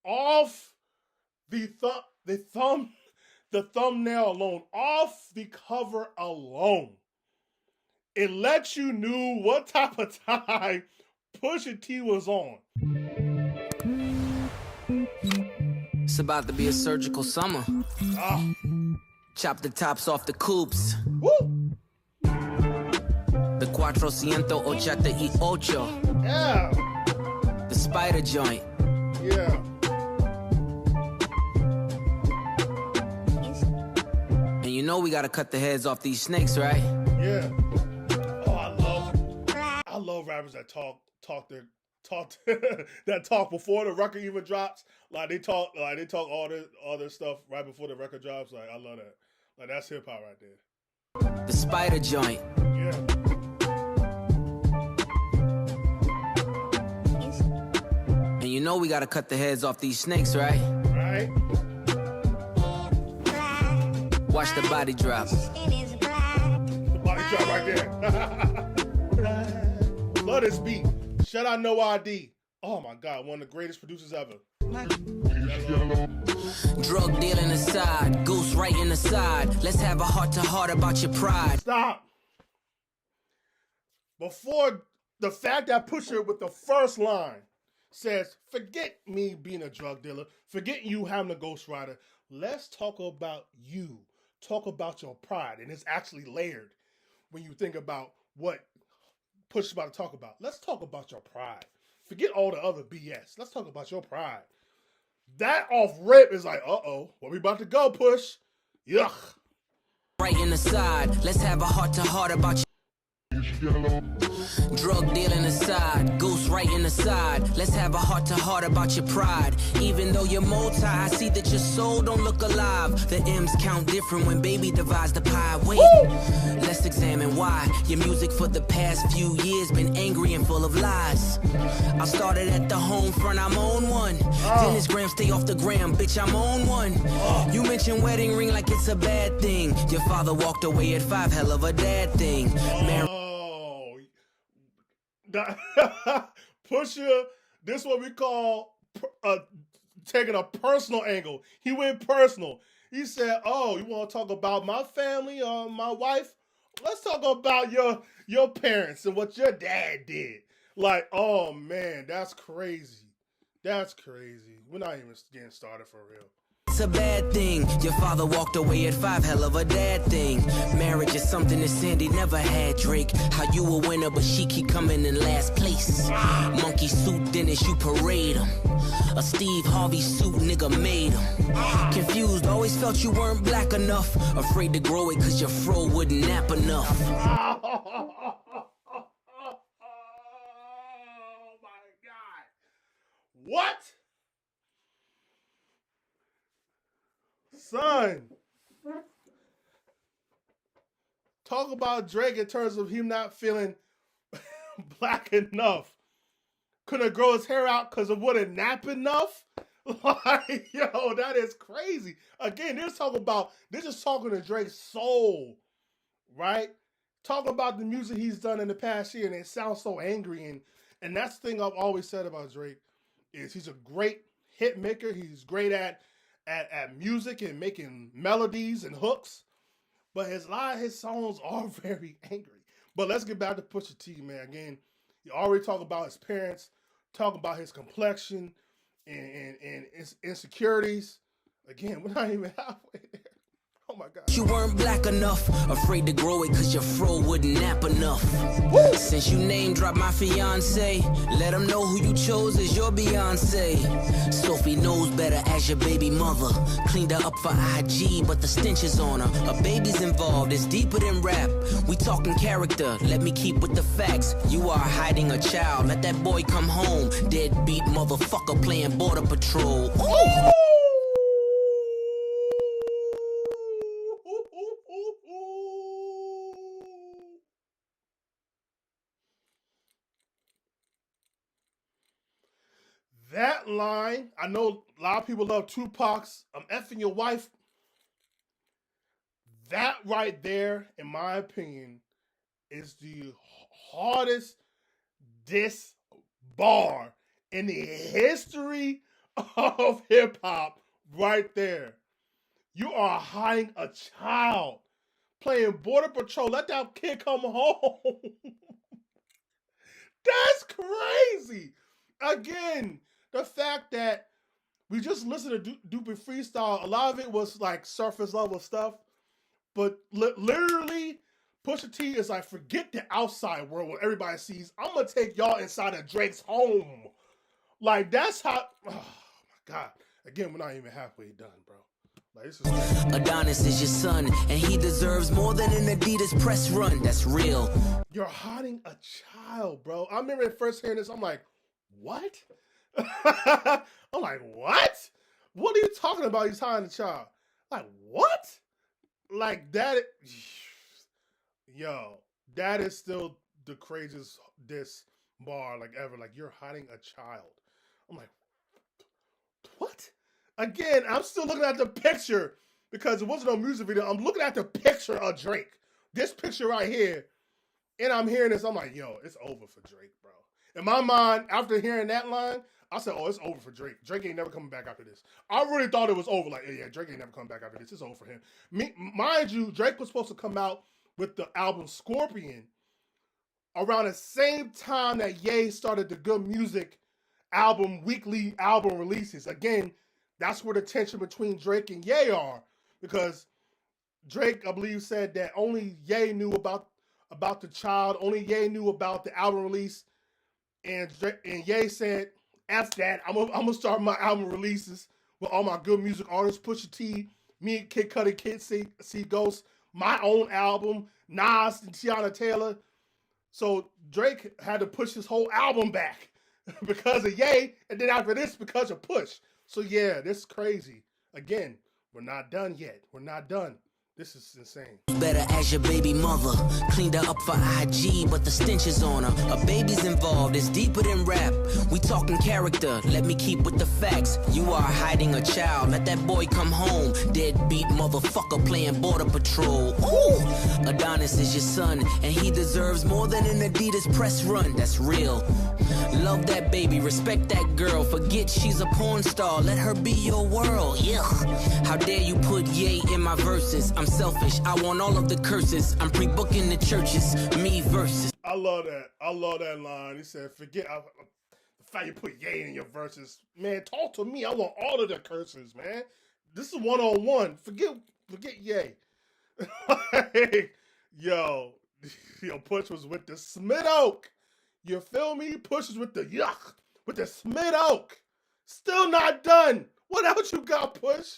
off the thumbnail alone, off the cover alone, it lets you know what type of time Pusha T was on. It's about to be a surgical summer. Chop the tops off the coupes. Woo! The 488. Yeah. The spider joint. Yeah. And you know we gotta cut the heads off these snakes, right? Yeah. Oh, I love rappers that talk that talk before the record even drops. Like they talk all this stuff right before the record drops. Like I love that. Like that's hip hop right there. The spider joint. Yeah. And you know we gotta cut the heads off these snakes, right? Right. Watch the body drop. The body drop right there. Love this beat. Shout out No ID. Oh my God, one of the greatest producers ever. Drug dealing aside, ghost writing aside. Let's have a heart-to-heart about your pride. Stop. Before the fact that Pusha with the first line says, forget me being a drug dealer, forget you having a ghostwriter. Let's talk about you. Talk about your pride. And it's actually layered when you think about what Pusha's about to talk about. Let's talk about your pride. Forget all the other BS. Let's talk about your pride. That off rip is like, uh-oh, where we about to go, Push? Yuck. Right in the side, let's have a heart-to-heart about your drug dealing aside, ghost writing aside. Let's have a heart-to-heart about your pride. Even though you're multi, I see that your soul don't look alive. The M's count different when baby divides the pie. Wait, let's examine why your music for the past few years been angry and full of lies. I started at the home front, I'm on one. Dennis Graham, stay off the gram, bitch, I'm on one. You mentioned wedding ring like it's a bad thing. Your father walked away at 5, hell of a dad thing. Pusha, this is what we call taking a personal angle. He went personal. He said, oh, you want to talk about my family or my wife? Let's talk about your parents and what your dad did. Like, oh man, that's crazy. That's crazy. We're not even getting started for real. It's a bad thing. Your father walked away at 5, hell of a dad thing. Marriage is something that Sandy never had, Drake. How you a winner, but she keep coming in last place. Monkey suit Dennis, you parade him. A Steve Harvey suit, nigga made him. Confused, always felt you weren't black enough. Afraid to grow it cause your fro wouldn't nap enough. Oh my God. What? Son, talk about Drake in terms of him not feeling black enough. Couldn't grow his hair out because it wouldn't nap enough. Like, yo, that is crazy. Again, they're just talking to Drake's soul, right? Talk about the music he's done in the past year, and it sounds so angry. And that's the thing I've always said about Drake is he's a great hit maker. He's great at music and making melodies and hooks, but a lot of his songs are very angry. But let's get back to Pusha T, man. Again, you already talk about his parents, talk about his complexion and his insecurities. Again, we're not even halfway there. Oh my God. You weren't black enough, afraid to grow it cause your fro wouldn't nap enough. Woo! Since you name dropped my fiance, let them know who you chose as your Beyonce. Sophie knows better as your baby mother. Cleaned her up for IG, but the stench is on her. A baby's involved, it's deeper than rap. We talking character, let me keep with the facts. You are hiding a child, let that boy come home. Deadbeat motherfucker playing border patrol. Ooh. That line, I know a lot of people love Tupac's I'm effing your wife. That right there, in my opinion, is the hardest diss bar in the history of hip hop right there. You are hiding a child playing Border Patrol. Let that kid come home. That's crazy. Again, the fact that we just listened to Doopy Freestyle, a lot of it was like surface level stuff, but literally, Pusha T is like, forget the outside world where everybody sees. I'm gonna take y'all inside of Drake's home. Like, that's how. Oh my God. Again, we're not even halfway done, bro. Like, this is Adonis is your son, and he deserves more than an Adidas press run. That's real. You're hiding a child, bro. I remember first hearing this, I'm like, what? I'm like, what? What are you talking about? He's hiding a child. Like, what? Like, that. Yo, that is still the craziest diss bar like ever. Like, you're hiding a child. I'm like, what? Again, I'm still looking at the picture because it wasn't no music video. I'm looking at the picture of Drake. This picture right here. And I'm hearing this. I'm like, yo, it's over for Drake, bro. In my mind, after hearing that line, I said, oh, it's over for Drake. Drake ain't never coming back after this. I really thought it was over. Like, yeah, Drake ain't never coming back after this. It's over for him. Mind you, Drake was supposed to come out with the album Scorpion around the same time that Ye started the Good Music album, weekly album releases. Again, that's where the tension between Drake and Ye are, because Drake, I believe, said that only Ye knew about the child, only Ye knew about the album release, and Ye said, "F that, I'm gonna start my album releases with all my Good Music artists, Pusha T, me, Kid Cudi, Kid C Ghost, my own album, Nas and Tiana Taylor." So Drake had to push his whole album back because of Ye, and then after this, because of Push. So yeah, this is crazy. Again, we're not done yet. We're not done. This is insane. Better as your baby mother. Cleaned her up for IG, but the stench is on her. A baby's involved, it's deeper than rap. We talking character, let me keep with the facts. You are hiding a child, let that boy come home. Deadbeat motherfucker playing Border Patrol. Ooh! Adonis is your son, and he deserves more than an Adidas press run. That's real. Love that baby, respect that girl. Forget she's a porn star, let her be your world. Yeah. How dare you put Ye in my verses? I'm selfish, I want all of the curses. I'm pre-booking the churches, me versus. I love that. I love that line. He said, forget the fact you put Ye in your verses. Man, talk to me. I want all of the curses, man. This is one-on-one. Forget Ye. Yo, Push was with the Smith Oak. You feel me? Push was with the yuck, with the Smith Oak. Still not done. What else you got, Push?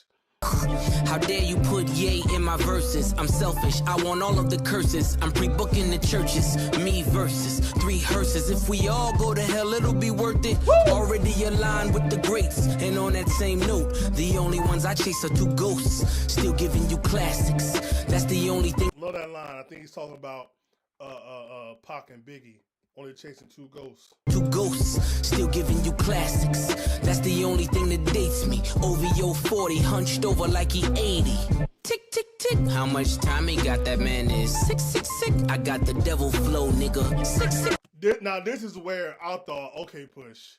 How dare you put Ye in my verses? I'm selfish, I want all of the curses. I'm pre-booking the churches, me versus 3 hearses. If we all go to hell, it'll be worth it. Woo! Already aligned with the greats. And on that same note, the only ones I chase are 2 ghosts. Still giving you classics. That's the only thing. Love that line. I think he's talking about Pac and Biggie. Only chasing 2 ghosts. 2 ghosts, still giving you classics. That's the only thing that dates me. OVO 40, hunched over like he 80. Tick, tick, tick. How much time he got? That man is 666. I got the devil flow, nigga. 666. Now, this is where I thought, okay, Push,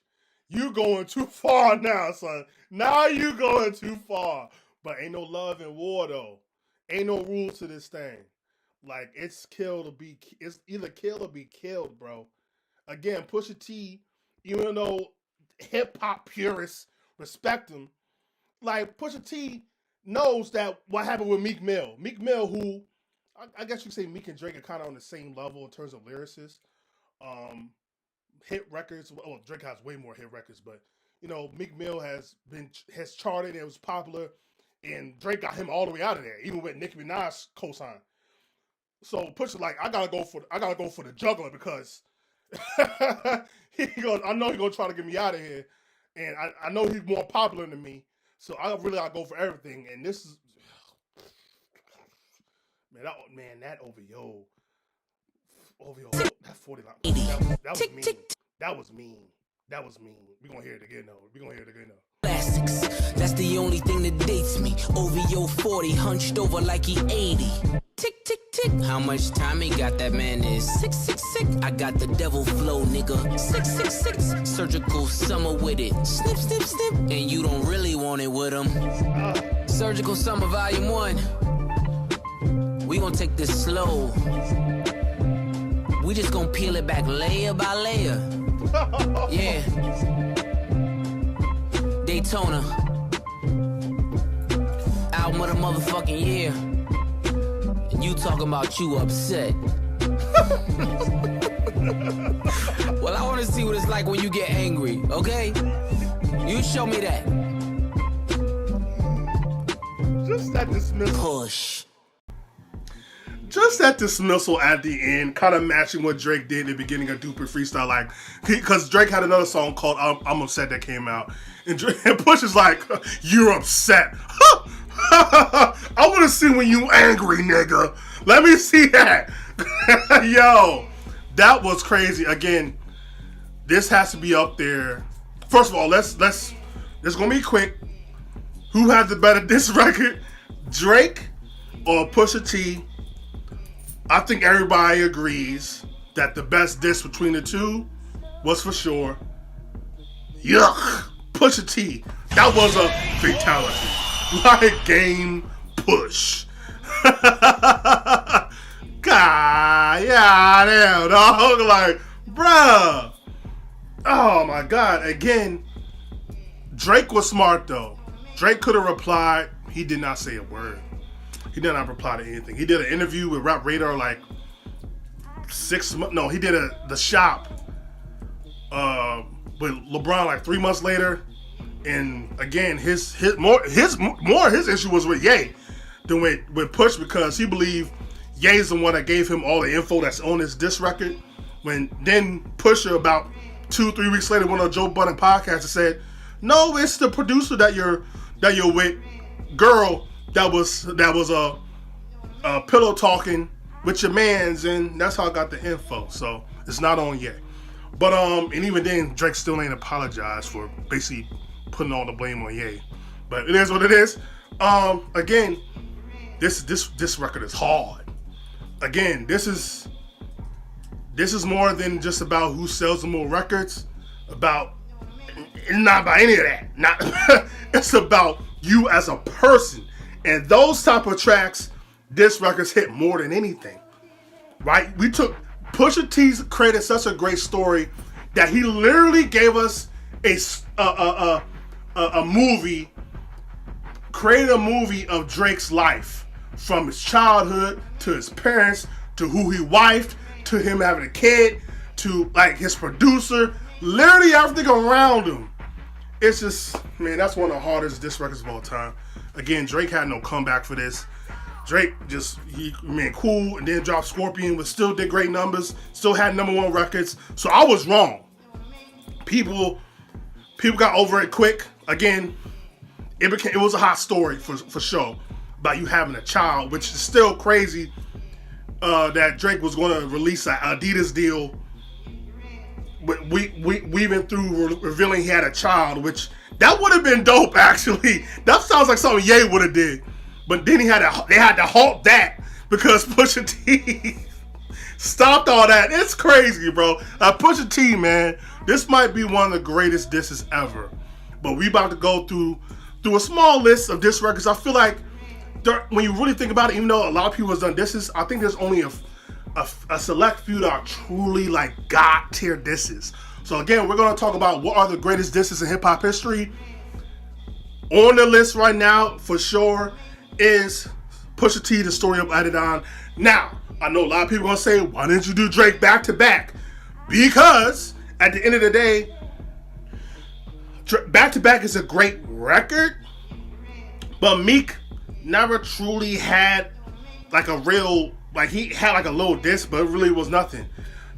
you going too far now, son. Now you going too far. But ain't no love in war, though. Ain't no rules to this thing. Like, it's either kill or be killed, bro. Again, Pusha T, even though hip-hop purists respect him, like, Pusha T knows that what happened with Meek Mill. Meek Mill, who, I guess you could say Meek and Drake are kind of on the same level in terms of lyricists. Hit records, well, Drake has way more hit records, but, you know, Meek Mill has charted and was popular, and Drake got him all the way out of there, even with Nicki Minaj co-sign. So Pusha like, I gotta go for the juggler because I know he's gonna try to get me out of here, and I know he's more popular than me, so I really gotta go for everything. And this is that OVO, that 40 line, that was mean. We gonna hear it again though. Classics. That's the only thing that dates me. OVO 40, hunched over like he 80. Tick, tick, tick. How much time he got? That man is sick, sick, sick. I got the devil flow, nigga. 666. Surgical summer with it. Snip, snip, snip. And you don't really want it with him. Surgical Summer Volume 1. We gonna take this slow. We just gonna peel it back layer by layer. Yeah. Daytona. Album of the motherfucking year. And you talking about you upset. Well, I wanna see what it's like when you get angry, okay? You show me that. Just that dismissal. Push. Just that dismissal at the end, kind of matching what Drake did in the beginning of Duper Freestyle, like, because Drake had another song called I'm Upset that came out, and Push is like, you're upset. I want to see when you angry, nigga. Let me see that. Yo, that was crazy. Again, this has to be up there. First of all, let's gonna be quick. Who has the better diss record, Drake or Pusha T? I think everybody agrees that the best diss between the two was for sure, yuck, Pusha T. That was a fatality. Like Game Push. God, yeah, damn, dog. Like, bruh. Oh my God. Again, Drake was smart though. Drake could have replied. He did not say a word. He did not reply to anything. He did an interview with Rap Radar like 6 months. No, he did The Shop with LeBron like 3 months later. And again, his issue was with Ye than with Push, because he believed Ye's the one that gave him all the info that's on his diss record. When then Pusha about 2-3 weeks later went on Joe Budden podcast and said, "No, it's the producer that you're with, girl. That was a pillow talking with your mans, and that's how I got the info. So it's not on yet." But and even then, Drake still ain't apologized for basically putting all the blame on Ye. But it is what it is. Again, this record is hard. Again, this is more than just about who sells the more records. Not about any of that. Not it's about you as a person. And those type of tracks, this record's hit more than anything, right? We took Pusha T's created such a great story that he literally gave us a movie, created a movie of Drake's life, from his childhood to his parents to who he wifed to him having a kid to like his producer, literally everything around him. It's just, man, that's one of the hardest diss records of all time. Again, Drake had no comeback for this. Drake he remained cool and then dropped Scorpion, but still did great numbers, still had #1 records. So I was wrong. People got over it quick. Again, it was a hot story for sure about you having a child, which is still crazy that Drake was going to release an Adidas deal weaving through revealing he had a child, which that would have been dope actually. That sounds like something Ye would have did. But then they had to halt that because Pusha T stopped all that. It's crazy, bro. Pusha T, man, this might be one of the greatest disses ever. But we about to go through a small list of diss records. I feel like when you really think about it, even though a lot of people have done disses, I think there's only a select few that are truly like God tier disses. So again, we're going to talk about what are the greatest disses in hip hop history. On the list right now, for sure, is Pusha T, The Story of Adidon. Now, I know a lot of people are going to say, why didn't you do Drake back to back? Because at the end of the day, back to back is a great record, but Meek never truly had like a real, like he had like a little diss, but it really was nothing.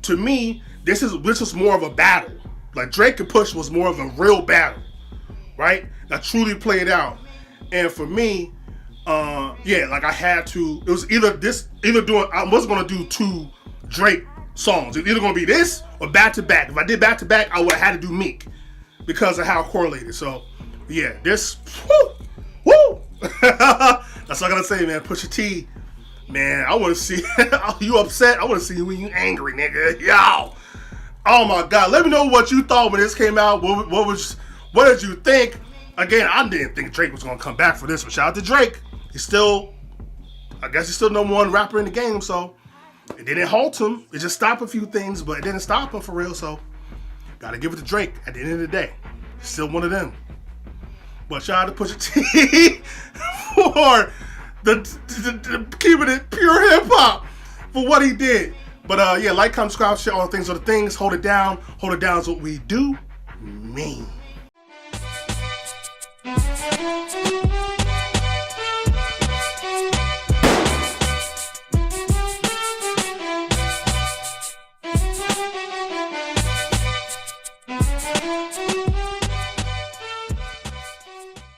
To me, this was more of a battle. Like Drake and Push was more of a real battle, right? That truly played out. And for me, like I had to, it was I wasn't gonna do 2 Drake songs. It was either gonna be this or back to back. If I did back to back, I would have had to do Meek because of how it correlated. So yeah, this, woo! That's all I gotta say, man. Pusha T, Man, I want to see you upset. I want to see you when you angry, nigga. Yo. Oh my God. Let me know what you thought when this came out. What did you think? Again, I didn't think Drake was gonna come back for this, but shout out to Drake. I guess he's still number one rapper in the game, so it didn't halt him. It just stopped a few things, but it didn't stop him for real, so gotta give it to Drake at the end of the day. Still one of them. But shout out to Pusha T for keeping it pure hip hop for what he did. But yeah, like, comment, subscribe, share all the things are the things. Hold it down. Hold it down is what we do mean.